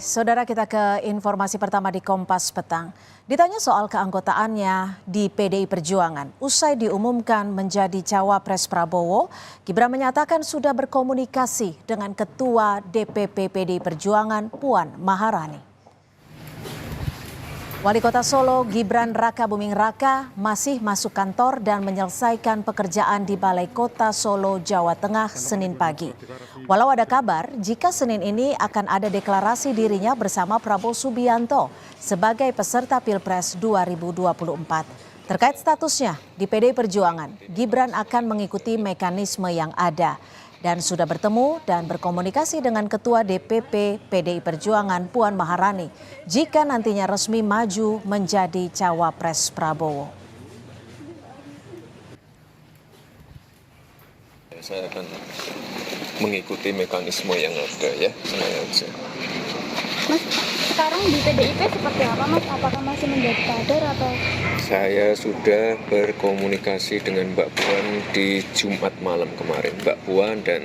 Saudara, kita ke informasi pertama di Kompas Petang. Ditanya soal keanggotaannya di PDI Perjuangan, usai diumumkan menjadi cawapres Prabowo, Gibran menyatakan sudah berkomunikasi dengan Ketua DPP PDI Perjuangan Puan Maharani. Wali Kota Solo Gibran Rakabuming Raka masih masuk kantor dan menyelesaikan pekerjaan di Balai Kota Solo, Jawa Tengah, Senin pagi. Walau ada kabar jika Senin ini akan ada deklarasi dirinya bersama Prabowo Subianto sebagai peserta Pilpres 2024. Terkait statusnya di PDI Perjuangan, Gibran akan mengikuti mekanisme yang ada dan sudah bertemu dan berkomunikasi dengan Ketua DPP PDI Perjuangan Puan Maharani jika nantinya resmi maju menjadi cawapres Prabowo. Saya akan mengikuti mekanisme yang ada ya. Mas, sekarang di PDIP seperti apa Mas? Apakah masih menjadi kader atau? Saya sudah berkomunikasi dengan Mbak Puan di Jumat malam kemarin, Mbak Puan dan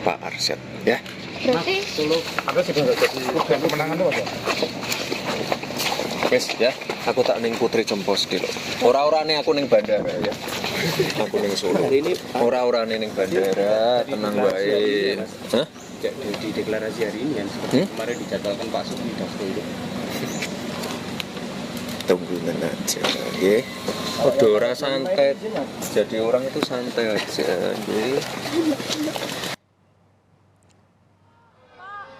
Pak Arsyad ya. Berarti Dulu ada sudah jadi kemenangan tuh apa? Wes ya, aku tak ning Putri Cempos di lo. Ora-orane aku ning bandara ya. Aku ning Solo. Ora-orane ning bandara, tenang bae. Hah? Di deklarasi hari ini kan seperti kemarin dijadwalkan Pak Suki daftar. Tungguin aja ya. Udah ora santai. Jadi orang itu santai aja ya.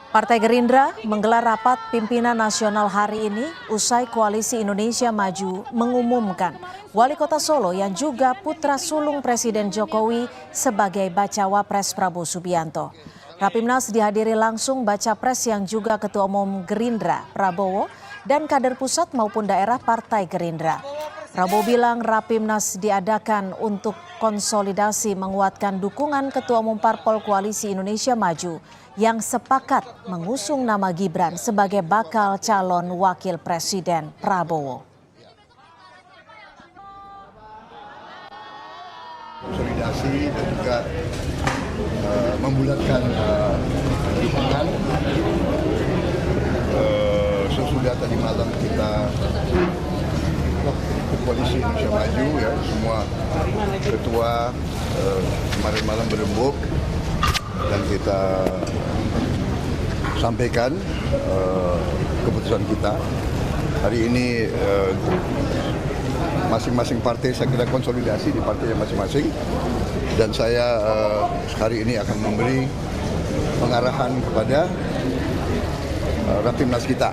Partai Gerindra menggelar rapat pimpinan nasional hari ini usai Koalisi Indonesia Maju mengumumkan Wali Kota Solo yang juga putra sulung Presiden Jokowi sebagai bacawa pres Prabowo Subianto. Rapimnas dihadiri langsung baca pres yang juga Ketua Umum Gerindra Prabowo dan kader pusat maupun daerah Partai Gerindra. Prabowo bilang Rapimnas diadakan untuk konsolidasi menguatkan dukungan Ketua Umum Parpol Koalisi Indonesia Maju yang sepakat mengusung nama Gibran sebagai bakal calon wakil presiden Prabowo. Konsolidasi dan juga membulatkan dukungan. Sesudah tadi malam kita Koalisi Indonesia Maju ya, semua ketua kemarin malam berembuk dan kita sampaikan keputusan kita. Hari ini masing-masing partai saya kira konsolidasi di partainya masing-masing dan saya hari ini akan memberi pengarahan kepada Rapimnas kita.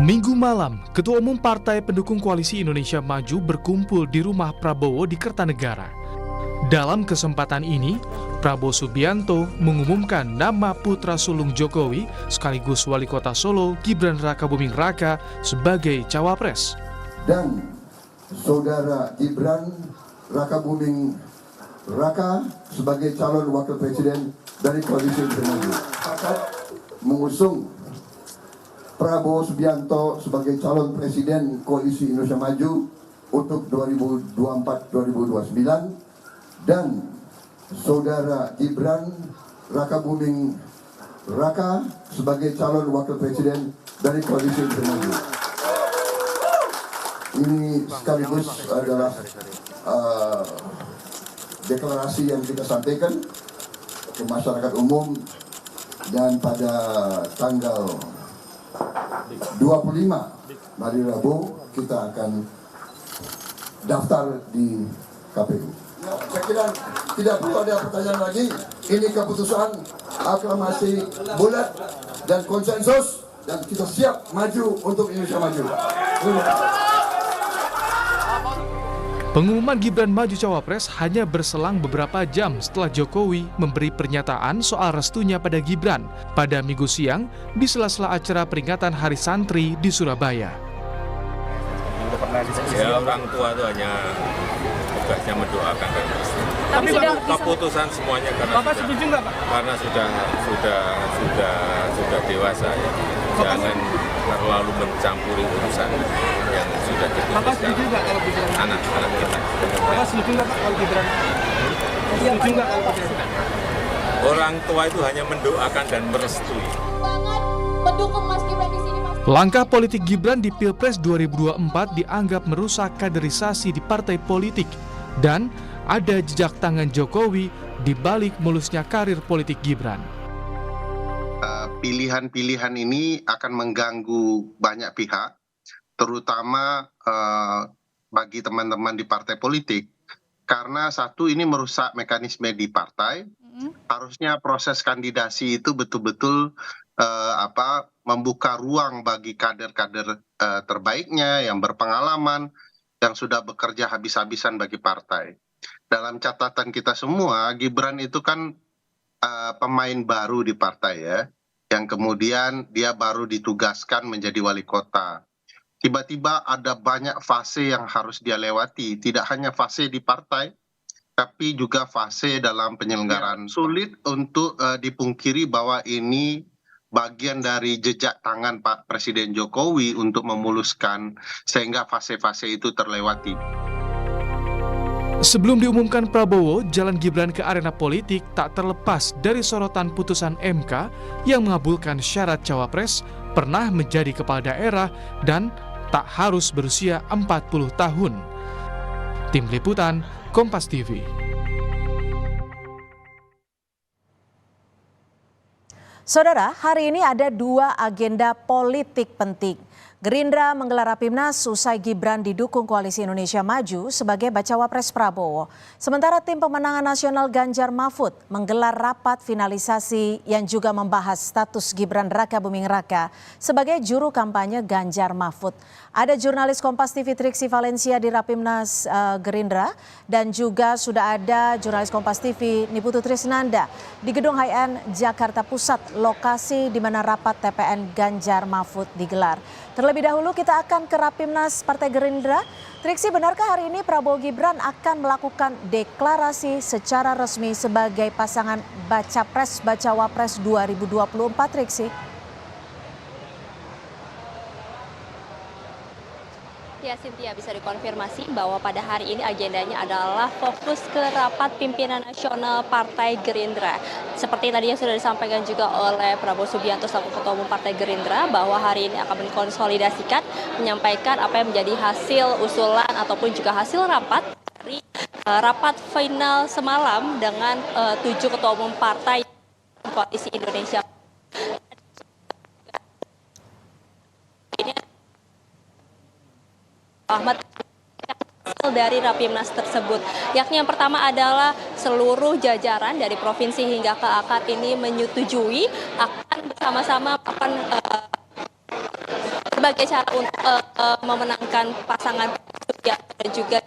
Minggu malam, Ketua Umum Partai Pendukung Koalisi Indonesia Maju berkumpul di rumah Prabowo di Kertanegara. Dalam kesempatan ini, Prabowo Subianto mengumumkan nama putra sulung Jokowi sekaligus Wali Kota Solo Gibran Rakabuming Raka sebagai cawapres. Dan Saudara Gibran Rakabuming Raka sebagai calon wakil presiden dari Koalisi Indonesia Maju. Akan mengusung Prabowo Subianto sebagai calon presiden Koalisi Indonesia Maju untuk 2024-2029 dan Saudara Gibran Rakabuming Raka sebagai calon wakil presiden dari Koalisi Indonesia Maju. Ini sekaligus adalah deklarasi yang kita sampaikan ke masyarakat umum dan pada tanggal 25 hari Rabu kita akan daftar di KPU. Saya kira tidak perlu ada pertanyaan lagi. Ini keputusan aklamasi bulat dan konsensus dan kita siap maju untuk Indonesia Maju. Pengumuman Gibran maju cawapres hanya berselang beberapa jam setelah Jokowi memberi pernyataan soal restunya pada Gibran pada Minggu siang di sela-sela acara peringatan Hari Santri di Surabaya. Ya, orang tua itu hanya tugasnya mendoakan dan tapi sudah keputusan semuanya karena Bapak setuju nggak Pak? karena sudah dewasa ya. Jangan terlalu mencampuri urusan yang sudah sudah jadi Bapak setuju nggak kalau Gibran? anak kita. Bapak setuju nggak Pak kalau Gibran? Setuju nggak kalau Gibran? Orang tua itu hanya mendoakan dan merestui. Banget mendukung Mas Gibran di sini, Mas. Langkah politik Gibran di Pilpres 2024 dianggap merusak kaderisasi di partai politik dan ada jejak tangan Jokowi di balik mulusnya karir politik Gibran. Pilihan-pilihan ini akan mengganggu banyak pihak, terutama bagi teman-teman di partai politik, karena satu, ini merusak mekanisme di partai. Harusnya proses kandidasi itu betul-betul membuka ruang bagi kader-kader terbaiknya yang berpengalaman, yang sudah bekerja habis-habisan bagi partai. Dalam catatan kita semua, Gibran itu kan pemain baru di partai ya, yang kemudian dia baru ditugaskan menjadi wali kota. Tiba-tiba ada banyak fase yang harus dia lewati, tidak hanya fase di partai, tapi juga fase dalam penyelenggaraan. Sulit untuk dipungkiri bahwa ini bagian dari jejak tangan Pak Presiden Jokowi untuk memuluskan sehingga fase-fase itu terlewati. Sebelum diumumkan Prabowo, jalan Gibran ke arena politik tak terlepas dari sorotan putusan MK yang mengabulkan syarat cawapres pernah menjadi kepala daerah dan tak harus berusia 40 tahun. Tim Liputan, Kompas TV. Saudara, hari ini ada dua agenda politik penting. Gerindra menggelar Rapimnas usai Gibran didukung Koalisi Indonesia Maju sebagai bacawa pres Prabowo. Sementara tim pemenangan nasional Ganjar Mahfud menggelar rapat finalisasi yang juga membahas status Gibran Rakabuming Raka sebagai juru kampanye Ganjar Mahfud. Ada jurnalis Kompas TV Triksi Valencia di Rapimnas Gerindra dan juga sudah ada jurnalis Kompas TV Niputu Trisnanda di Gedung HIN Jakarta Pusat, lokasi di mana rapat TPN Ganjar Mahfud digelar. Terlebih dahulu kita akan ke Rapimnas Partai Gerindra. Triksi, benarkah hari ini Prabowo Gibran akan melakukan deklarasi secara resmi sebagai pasangan baca wapres 2024, Triksi? Ya, Cynthia, bisa dikonfirmasi bahwa pada hari ini agendanya adalah fokus ke rapat pimpinan nasional Partai Gerindra. Seperti tadi yang sudah disampaikan juga oleh Prabowo Subianto selaku Ketua Umum Partai Gerindra, bahwa hari ini akan menkonsolidasikan, menyampaikan apa yang menjadi hasil usulan ataupun juga hasil rapat dari rapat final semalam dengan 7 Ketua Umum Partai Koalisi Indonesia. Ahmad dari Rapimnas tersebut, yakni yang pertama adalah seluruh jajaran dari provinsi hingga ke akar ini menyetujui akan bersama-sama akan sebagai cara untuk memenangkan pasangan dan juga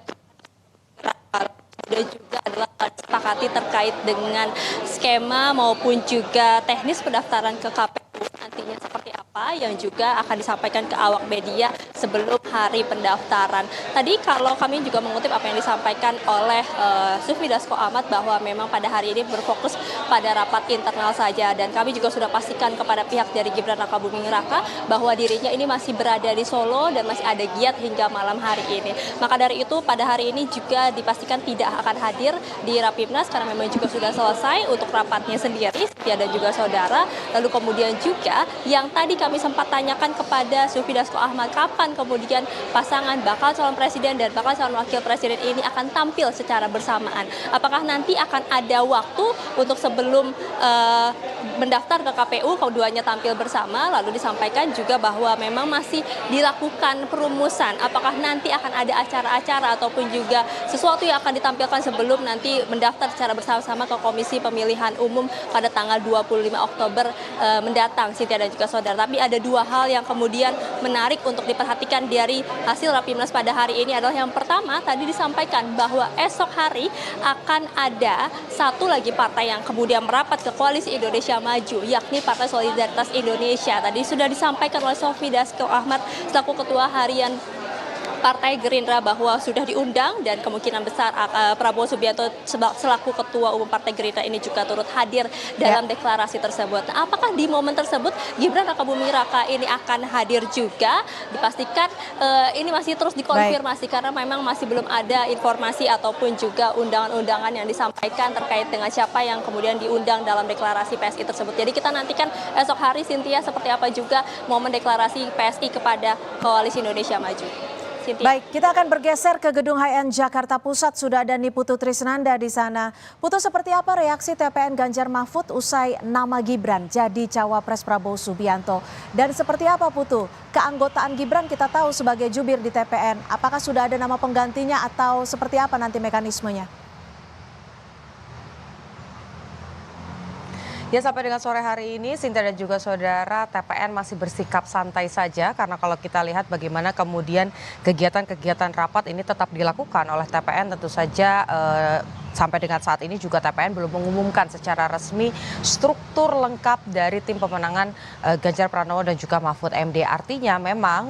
adalah disepakati terkait dengan skema maupun juga teknis pendaftaran ke KPU nantinya seperti apa yang juga akan disampaikan ke awak media sebelum hari pendaftaran. Tadi kalau kami juga mengutip apa yang disampaikan oleh Sufmi Dasko Ahmad bahwa memang pada hari ini berfokus pada rapat internal saja, dan kami juga sudah pastikan kepada pihak dari Gibran Rakabuming Raka bahwa dirinya ini masih berada di Solo dan masih ada giat hingga malam hari ini. Maka dari itu pada hari ini juga dipastikan tidak akan hadir di Rapimnas karena memang juga sudah selesai untuk rapatnya sendiri, Setia dan juga saudara. Lalu kemudian juga yang tadi kami sempat tanyakan kepada Sufmi Dasko Ahmad, kapan kemudian pasangan bakal calon presiden dan bakal calon wakil presiden ini akan tampil secara bersamaan. Apakah nanti akan ada waktu untuk sebelum mendaftar ke KPU keduanya tampil bersama? Lalu disampaikan juga bahwa memang masih dilakukan perumusan apakah nanti akan ada acara-acara ataupun juga sesuatu yang akan ditampilkan sebelum nanti mendaftar secara bersama-sama ke Komisi Pemilihan Umum pada tanggal 25 Oktober mendatang, Sintia dan juga saudara. Tapi ada dua hal yang kemudian menarik untuk diperhatikan dari hasil Rapimnas pada hari ini adalah yang pertama tadi disampaikan bahwa esok hari akan ada satu lagi partai yang kemudian merapat ke Koalisi Indonesia Maju, yakni Partai Solidaritas Indonesia. Tadi sudah disampaikan oleh Sufmi Dasko Ahmad selaku Ketua Harian Partai Gerindra bahwa sudah diundang dan kemungkinan besar Prabowo Subianto selaku Ketua Umum Partai Gerindra ini juga turut hadir dalam deklarasi tersebut. Nah, apakah di momen tersebut Gibran Rakabuming Raka ini akan hadir juga? Dipastikan ini masih terus dikonfirmasi karena memang masih belum ada informasi ataupun juga undangan-undangan yang disampaikan terkait dengan siapa yang kemudian diundang dalam deklarasi PSI tersebut. Jadi kita nantikan esok hari, Cynthia, seperti apa juga momen deklarasi PSI kepada Koalisi Indonesia Maju. Cynthia. Baik, kita akan bergeser ke Gedung HN Jakarta Pusat. Sudah ada Niputu Trisnanda di sana. Putu, seperti apa reaksi TPN Ganjar Mahfud usai nama Gibran jadi cawapres Prabowo Subianto? Dan seperti apa, Putu, keanggotaan Gibran kita tahu sebagai jubir di TPN. Apakah sudah ada nama penggantinya atau seperti apa nanti mekanismenya? Ya, sampai dengan sore hari ini, Sinta dan juga saudara, TPN masih bersikap santai saja karena kalau kita lihat bagaimana kemudian kegiatan-kegiatan rapat ini tetap dilakukan oleh TPN, tentu saja sampai dengan saat ini juga TPN belum mengumumkan secara resmi struktur lengkap dari tim pemenangan Ganjar Pranowo dan juga Mahfud MD. Artinya memang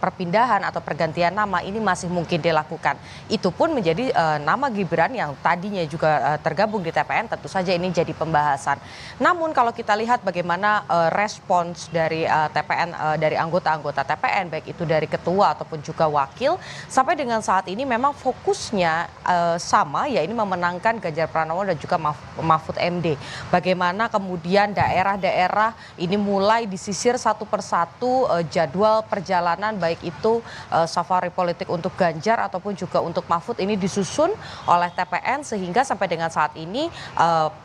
perpindahan atau pergantian nama ini masih mungkin dilakukan. Itu pun menjadi nama Gibran yang tadinya juga tergabung di TPN, tentu saja ini jadi pembahasan. Namun kalau kita lihat bagaimana respons dari TPN, dari anggota-anggota TPN, baik itu dari ketua ataupun juga wakil, sampai dengan saat ini memang fokusnya sama, ya ini memenangkan Ganjar Pranowo dan juga Mahfud MD. Bagaimana kemudian daerah-daerah ini mulai disisir satu persatu jadwal perjalanan, baik itu safari politik untuk Ganjar ataupun juga untuk Mahfud ini disusun oleh TPN, sehingga sampai dengan saat ini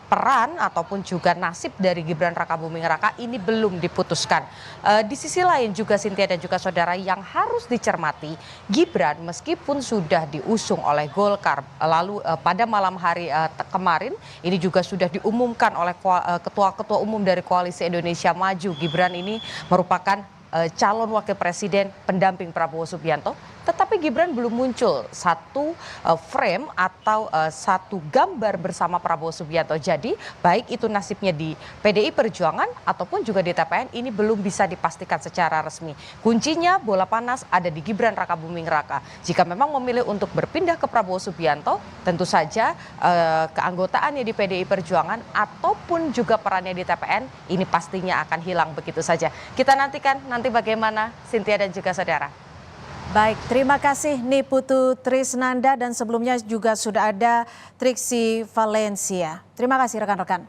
peran ataupun juga nasib dari Gibran Rakabuming Raka ini belum diputuskan. Di sisi lain juga, Cynthia dan juga saudara, yang harus dicermati, Gibran meskipun sudah diusung oleh Golkar, lalu pada malam hari kemarin ini juga sudah diumumkan oleh ketua-ketua umum dari Koalisi Indonesia Maju, Gibran ini merupakan calon wakil presiden pendamping Prabowo Subianto. Tetapi Gibran belum muncul satu frame atau satu gambar bersama Prabowo Subianto. Jadi baik itu nasibnya di PDI Perjuangan ataupun juga di TPN ini belum bisa dipastikan secara resmi. Kuncinya bola panas ada di Gibran Rakabuming Raka. Jika memang memilih untuk berpindah ke Prabowo Subianto, tentu saja keanggotaannya di PDI Perjuangan ataupun juga perannya di TPN ini pastinya akan hilang begitu saja. Kita nantikan nanti bagaimana, Cynthia dan juga saudara. Baik, terima kasih Niputu Trisnanda, dan sebelumnya juga sudah ada Triksi Valencia. Terima kasih rekan-rekan.